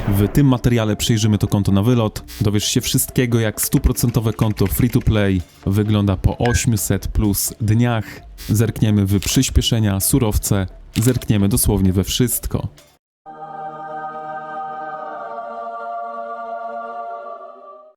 W tym materiale przejrzymy to konto na wylot, dowiesz się wszystkiego, jak 100% konto free-to-play wygląda po 800 plus dniach, zerkniemy w przyspieszenia, surowce, zerkniemy dosłownie we wszystko.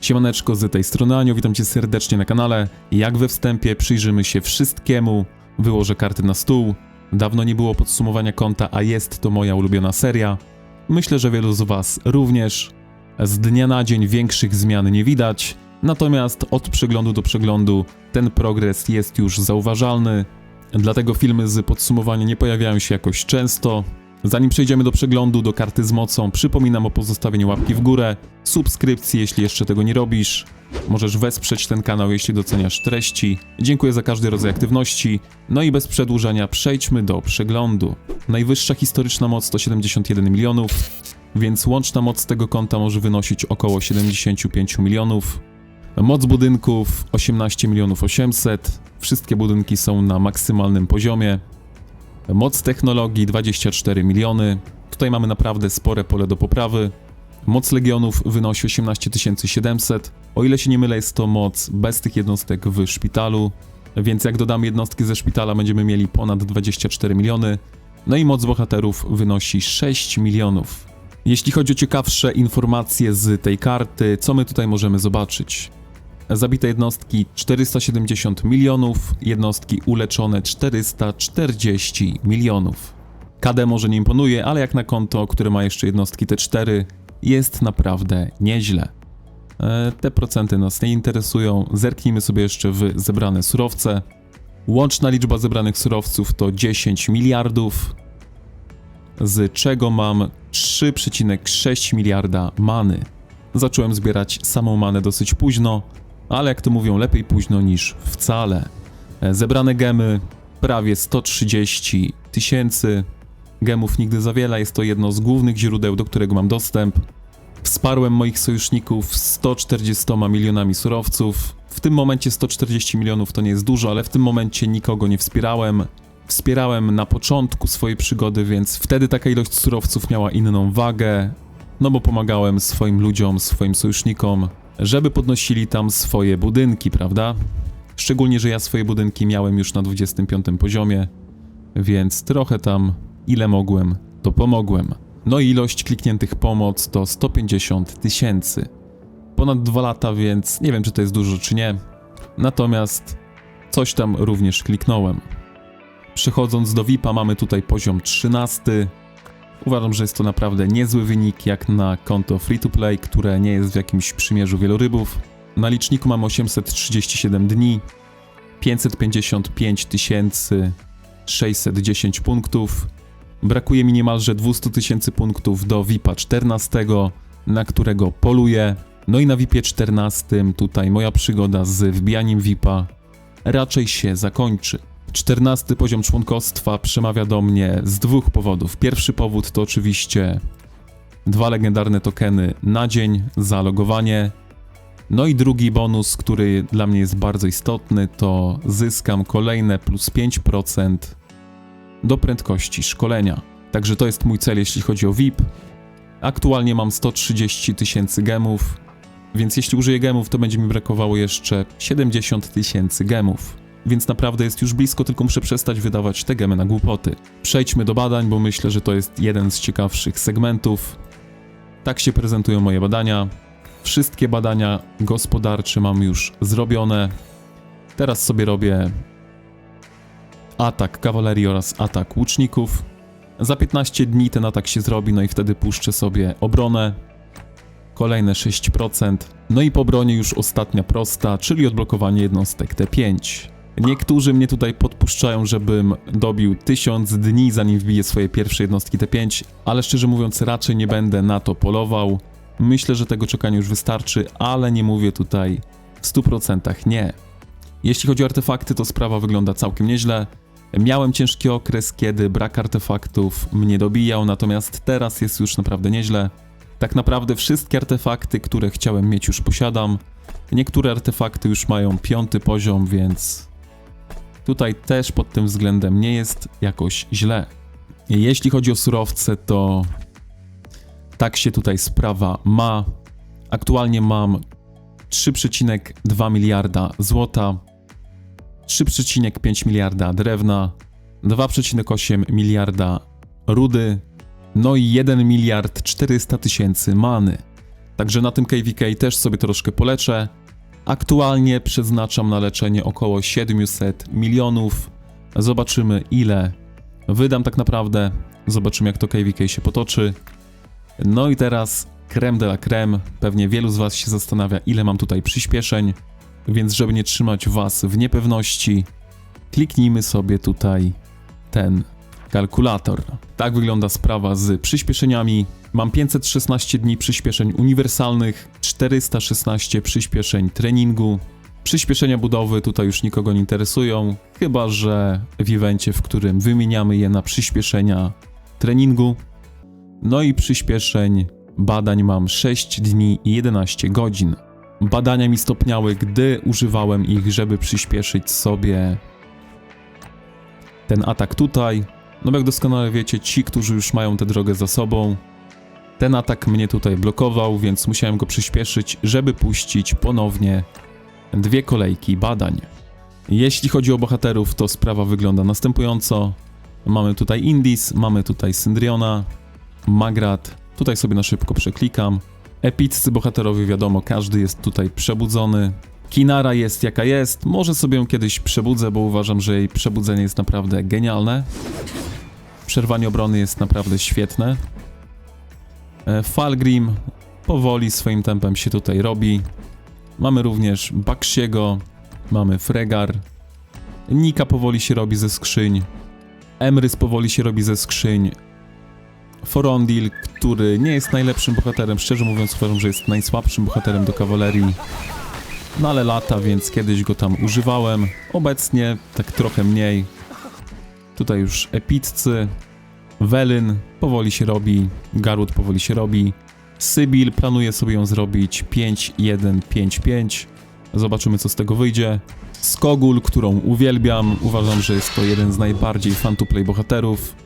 Siemaneczko, z tej strony Anio, witam Cię serdecznie na kanale. Jak we wstępie przyjrzymy się wszystkiemu, wyłożę karty na stół. Dawno nie było podsumowania konta, a jest to moja ulubiona seria. Myślę, że wielu z Was również. Z dnia na dzień większych zmian nie widać, natomiast od przeglądu do przeglądu ten progres jest już zauważalny. Dlatego filmy z podsumowania nie pojawiają się jakoś często. Zanim przejdziemy do przeglądu, do karty z mocą, przypominam o pozostawieniu łapki w górę, subskrypcji, jeśli jeszcze tego nie robisz. Możesz wesprzeć ten kanał, jeśli doceniasz treści. Dziękuję za każdy rodzaj aktywności. No i bez przedłużania przejdźmy do przeglądu. Najwyższa historyczna moc to 71 milionów, więc łączna moc tego konta może wynosić około 75 milionów. Moc budynków 18 milionów 800. Wszystkie budynki są na maksymalnym poziomie. Moc technologii 24 miliony. Tutaj mamy naprawdę spore pole do poprawy. Moc legionów wynosi 18 700. O ile się nie mylę, jest to moc bez tych jednostek w szpitalu. Więc jak dodamy jednostki ze szpitala, będziemy mieli ponad 24 miliony. No i moc bohaterów wynosi 6 milionów. Jeśli chodzi o ciekawsze informacje z tej karty, co my tutaj możemy zobaczyć? Zabite jednostki 470 milionów, jednostki uleczone 440 milionów. KD może nie imponuje, ale jak na konto, które ma jeszcze jednostki T4, jest naprawdę nieźle. Te procenty nas nie interesują, zerknijmy sobie jeszcze w zebrane surowce. Łączna liczba zebranych surowców to 10 miliardów, z czego mam 3,6 miliarda many. Zacząłem zbierać samą manę dosyć późno, ale jak to mówią, lepiej późno niż wcale. Zebrane gemy prawie 130 000. Gemów nigdy za wiele, jest to jedno z głównych źródeł, do którego mam dostęp. Wsparłem moich sojuszników 140 milionami surowców. W tym momencie 140 milionów to nie jest dużo, ale w tym momencie nikogo nie wspierałem. Wspierałem na początku swojej przygody, więc wtedy taka ilość surowców miała inną wagę. No bo pomagałem swoim ludziom, swoim sojusznikom, żeby podnosili tam swoje budynki, prawda? Szczególnie, że ja swoje budynki miałem już na 25 poziomie, więc trochę tam, ile mogłem, to pomogłem. No i ilość klikniętych pomoc to 150 000. Ponad 2 lata, więc nie wiem, czy to jest dużo, czy nie. Natomiast coś tam również kliknąłem. Przechodząc do VIP-a, mamy tutaj poziom 13. Uważam, że jest to naprawdę niezły wynik jak na konto free-to-play, które nie jest w jakimś przymierzu wielorybów. Na liczniku mam 837 dni, 555 610 punktów. Brakuje mi niemalże 200 000 punktów do VIP-a 14, na którego poluję. No i na VIP-ie 14 tutaj moja przygoda z wbijaniem VIP-a raczej się zakończy. 14 poziom członkostwa przemawia do mnie z dwóch powodów. Pierwszy powód to oczywiście 2 legendarne tokeny na dzień za logowanie. No i drugi bonus, który dla mnie jest bardzo istotny, to zyskam kolejne plus 5% do prędkości szkolenia. Także to jest mój cel, jeśli chodzi o VIP. Aktualnie mam 130 000 gemów, więc jeśli użyję gemów, to będzie mi brakowało jeszcze 70 000 gemów. Więc naprawdę jest już blisko, tylko muszę przestać wydawać te gemy na głupoty. Przejdźmy do badań, bo myślę, że to jest jeden z ciekawszych segmentów. Tak się prezentują moje badania. Wszystkie badania gospodarcze mam już zrobione. Teraz sobie robię atak kawalerii oraz atak łuczników. Za 15 dni ten atak się zrobi, no i wtedy puszczę sobie obronę. Kolejne 6%. No i po obronie już ostatnia prosta, czyli odblokowanie jednostek T5. Niektórzy mnie tutaj podpuszczają, żebym dobił 1000 dni, zanim wbiję swoje pierwsze jednostki T5, ale szczerze mówiąc raczej nie będę na to polował. Myślę, że tego czekania już wystarczy, ale nie mówię tutaj w 100% nie. Jeśli chodzi o artefakty, to sprawa wygląda całkiem nieźle. Miałem ciężki okres, kiedy brak artefaktów mnie dobijał, natomiast teraz jest już naprawdę nieźle. Tak naprawdę wszystkie artefakty, które chciałem mieć, już posiadam. Niektóre artefakty już mają 5. poziom, więc tutaj też pod tym względem nie jest jakoś źle. Jeśli chodzi o surowce, to Tak się tutaj sprawa ma. Aktualnie mam 3,2 miliarda złota, 3,5 miliarda drewna, 2,8 miliarda rudy, no i 1 miliard 400 tysięcy many. Także na tym KVK też sobie troszkę poleczę. Aktualnie przeznaczam na leczenie około 700 milionów. Zobaczymy, ile wydam tak naprawdę. Zobaczymy, jak to KVK się potoczy. No i teraz creme de la creme. Pewnie wielu z Was się zastanawia, ile mam tutaj przyspieszeń. Więc żeby nie trzymać Was w niepewności, kliknijmy sobie tutaj ten kalkulator. Tak wygląda sprawa z przyspieszeniami. Mam 516 dni przyspieszeń uniwersalnych, 416 przyspieszeń treningu. Przyspieszenia budowy tutaj już nikogo nie interesują, chyba że w evencie, w którym wymieniamy je na przyspieszenia treningu. No i przyspieszeń badań mam 6 dni i 11 godzin. Badania mi stopniały, gdy używałem ich, żeby przyspieszyć sobie ten atak tutaj. No jak doskonale wiecie, ci, którzy już mają tę drogę za sobą, ten atak mnie tutaj blokował, więc musiałem go przyspieszyć, żeby puścić ponownie 2 kolejki badań. Jeśli chodzi o bohaterów, to sprawa wygląda następująco. Mamy tutaj Indis, mamy tutaj Syndriona, Magrat, tutaj sobie na szybko przeklikam. Epiccy bohaterowie, wiadomo, każdy jest tutaj przebudzony. Kinara jest jaka jest, może sobie ją kiedyś przebudzę, bo uważam, że jej przebudzenie jest naprawdę genialne. Przerwanie obrony jest naprawdę świetne. Falgrim powoli swoim tempem się tutaj robi. Mamy również Bakshiego, mamy Fregar. Nika powoli się robi ze skrzyń. Emrys powoli się robi ze skrzyń. Forondil, który nie jest najlepszym bohaterem, szczerze mówiąc uważam, że jest najsłabszym bohaterem do kawalerii. No ale lata, więc kiedyś go tam używałem. Obecnie tak trochę mniej. Tutaj już epiccy. Welyn powoli się robi. Garud powoli się robi. Sybil planuję sobie ją zrobić 5-1-5-5. Zobaczymy, co z tego wyjdzie. Skogul, którą uwielbiam. Uważam, że jest to jeden z najbardziej fan-to-play bohaterów.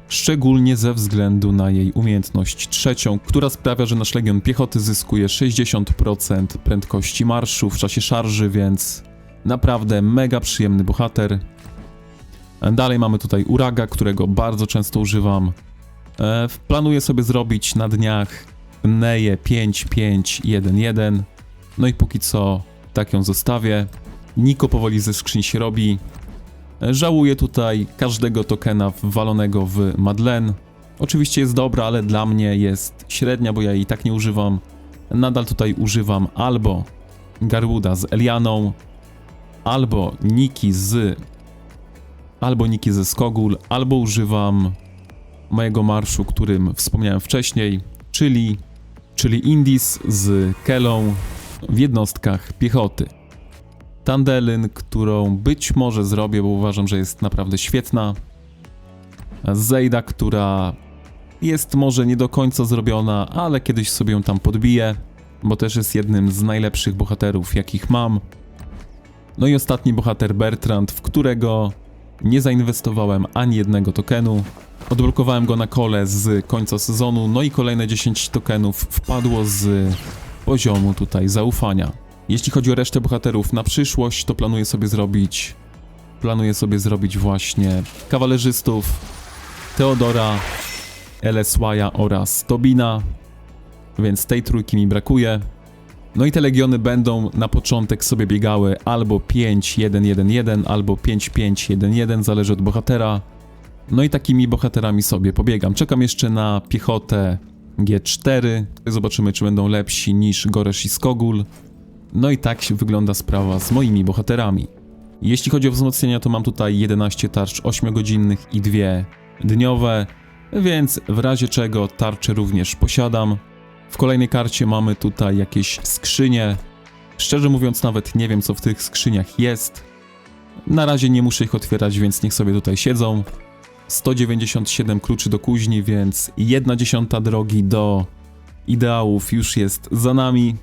Szczególnie ze względu na jej umiejętność trzecią, która sprawia, że nasz legion piechoty zyskuje 60% prędkości marszu w czasie szarży, więc naprawdę mega przyjemny bohater. Dalej mamy tutaj Uraga, którego bardzo często używam. Planuję sobie zrobić na dniach Neję 5-5-1-1. No i póki co tak ją zostawię. Niko powoli ze skrzyń się robi. Żałuję tutaj każdego tokena wwalonego w Madeleine. Oczywiście jest dobra, ale dla mnie jest średnia, bo ja jej tak nie używam. Nadal tutaj używam albo Garuda z Elianą, albo Niki ze Skogul, albo używam mojego marszu, którym wspomniałem wcześniej, czyli Indis z Kelą w jednostkach piechoty. Tandelyn, którą być może zrobię, bo uważam, że jest naprawdę świetna. Zejda, która jest może nie do końca zrobiona, ale kiedyś sobie ją tam podbiję, bo też jest jednym z najlepszych bohaterów, jakich mam. No i ostatni bohater Bertrand, w którego nie zainwestowałem ani jednego tokenu. Odblokowałem go na kole z końca sezonu, no i kolejne 10 tokenów wpadło z poziomu tutaj zaufania. Jeśli chodzi o resztę bohaterów na przyszłość, to planuję sobie zrobić właśnie kawalerzystów, Teodora, Elesłaja oraz Tobina, więc tej trójki mi brakuje. No i te legiony będą na początek sobie biegały albo 5-1-1-1, albo 5-5-1-1, zależy od bohatera. No i takimi bohaterami sobie pobiegam. Czekam jeszcze na piechotę G4. Zobaczymy, czy będą lepsi niż Goresz i Skogul. No i tak się wygląda sprawa z moimi bohaterami. Jeśli chodzi o wzmocnienia, to mam tutaj 11 tarcz 8-godzinnych i 2 dniowe, więc w razie czego tarcze również posiadam. W kolejnej karcie mamy tutaj jakieś skrzynie. Szczerze mówiąc, nawet nie wiem, co w tych skrzyniach jest. Na razie nie muszę ich otwierać, więc niech sobie tutaj siedzą. 197 kluczy do kuźni, więc 1/10 drogi do ideałów już jest za nami.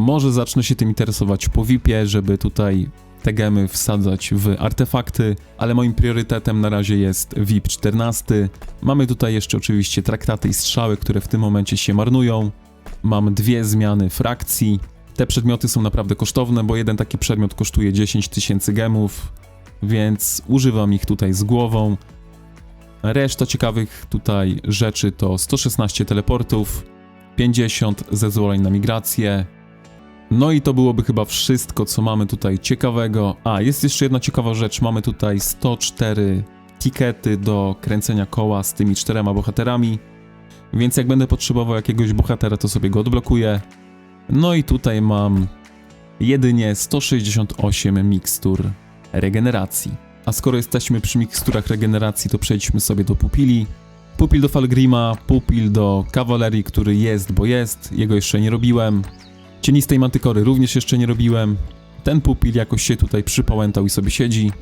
Może zacznę się tym interesować po VIP-ie, żeby tutaj te gemy wsadzać w artefakty, ale moim priorytetem na razie jest VIP 14. Mamy tutaj jeszcze oczywiście traktaty i strzały, które w tym momencie się marnują. Mam 2 zmiany frakcji. Te przedmioty są naprawdę kosztowne, bo jeden taki przedmiot kosztuje 10 000 gemów, więc używam ich tutaj z głową. Reszta ciekawych tutaj rzeczy to 116 teleportów, 50 zezwoleń na migrację. No i to byłoby chyba wszystko, co mamy tutaj ciekawego. A, jest jeszcze jedna ciekawa rzecz. Mamy tutaj 104 tikety do kręcenia koła z tymi 4 bohaterami. Więc jak będę potrzebował jakiegoś bohatera, to sobie go odblokuję. No i tutaj mam jedynie 168 mikstur regeneracji. A skoro jesteśmy przy miksturach regeneracji, to przejdźmy sobie do pupili. Pupil do Falgrima, pupil do kawalerii, który jest, bo jest. Jego jeszcze nie robiłem. Cienistej mantykory również jeszcze nie robiłem. Ten pupil jakoś się tutaj przypałętał i sobie siedzi.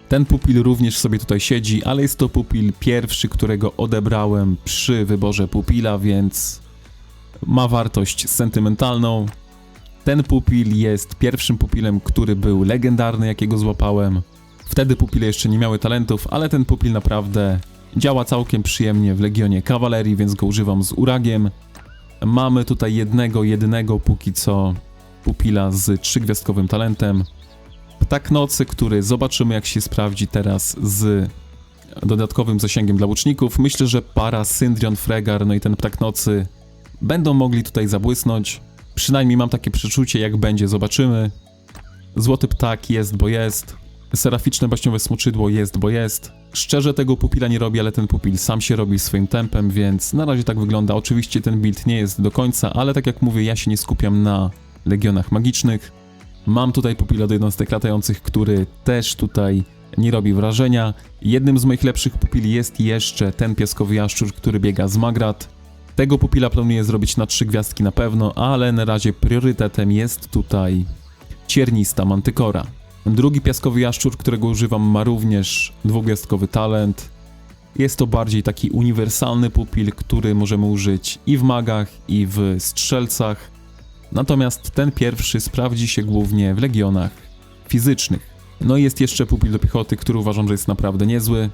Ten pupil również sobie tutaj siedzi, ale jest to pupil pierwszy, którego odebrałem przy wyborze pupila, więc ma wartość sentymentalną. Ten pupil jest pierwszym pupilem, który był legendarny, jakiego złapałem. Wtedy pupile jeszcze nie miały talentów, ale ten pupil naprawdę działa całkiem przyjemnie w Legionie Kawalerii, więc go używam z uragiem. Mamy tutaj jedynego póki co pupila z 3-gwiazdkowym talentem. Ptak nocy, który zobaczymy jak się sprawdzi teraz z dodatkowym zasięgiem dla łuczników. Myślę, że para Syndrion, Fregar, no i ten ptak nocy będą mogli tutaj zabłysnąć. Przynajmniej mam takie przeczucie, jak będzie, zobaczymy. Złoty ptak jest, bo jest. Seraficzne baśniowe smoczydło jest, bo jest. Szczerze tego pupila nie robię, ale ten pupil sam się robi swoim tempem, więc na razie tak wygląda. Oczywiście ten build nie jest do końca, ale tak jak mówię, ja się nie skupiam na legionach magicznych. Mam tutaj pupila do jednostek latających, który też tutaj nie robi wrażenia. Jednym z moich lepszych pupili jest jeszcze ten piaskowy jaszczur, który biega z Magrat. Tego pupila planuję zrobić na 3 gwiazdki na pewno, ale na razie priorytetem jest tutaj ciernista mantykora. Drugi piaskowy jaszczur, którego używam, ma również 2-gwiazdkowy talent. Jest to bardziej taki uniwersalny pupil, który możemy użyć i w magach, i w strzelcach. Natomiast ten pierwszy sprawdzi się głównie w legionach fizycznych. No i jest jeszcze pupil do piechoty, który uważam, że jest naprawdę niezły.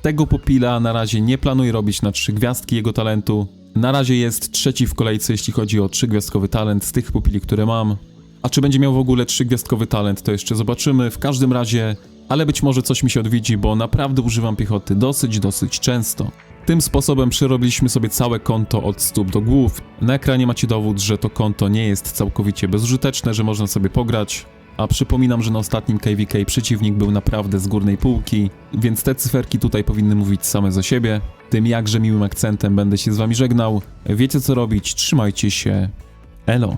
Tego pupila na razie nie planuję robić na 3 gwiazdki jego talentu. Na razie jest trzeci w kolejce, jeśli chodzi o 3-gwiazdkowy talent z tych pupili, które mam. A czy będzie miał w ogóle 3-gwiazdkowy talent, to jeszcze zobaczymy. W każdym razie, ale być może coś mi się odwiedzi, bo naprawdę używam piechoty dosyć często. Tym sposobem przerobiliśmy sobie całe konto od stóp do głów. Na ekranie macie dowód, że to konto nie jest całkowicie bezużyteczne, że można sobie pograć. A przypominam, że na ostatnim KVK przeciwnik był naprawdę z górnej półki, więc te cyferki tutaj powinny mówić same za siebie. Tym jakże miłym akcentem będę się z wami żegnał. Wiecie co robić, trzymajcie się. Elo.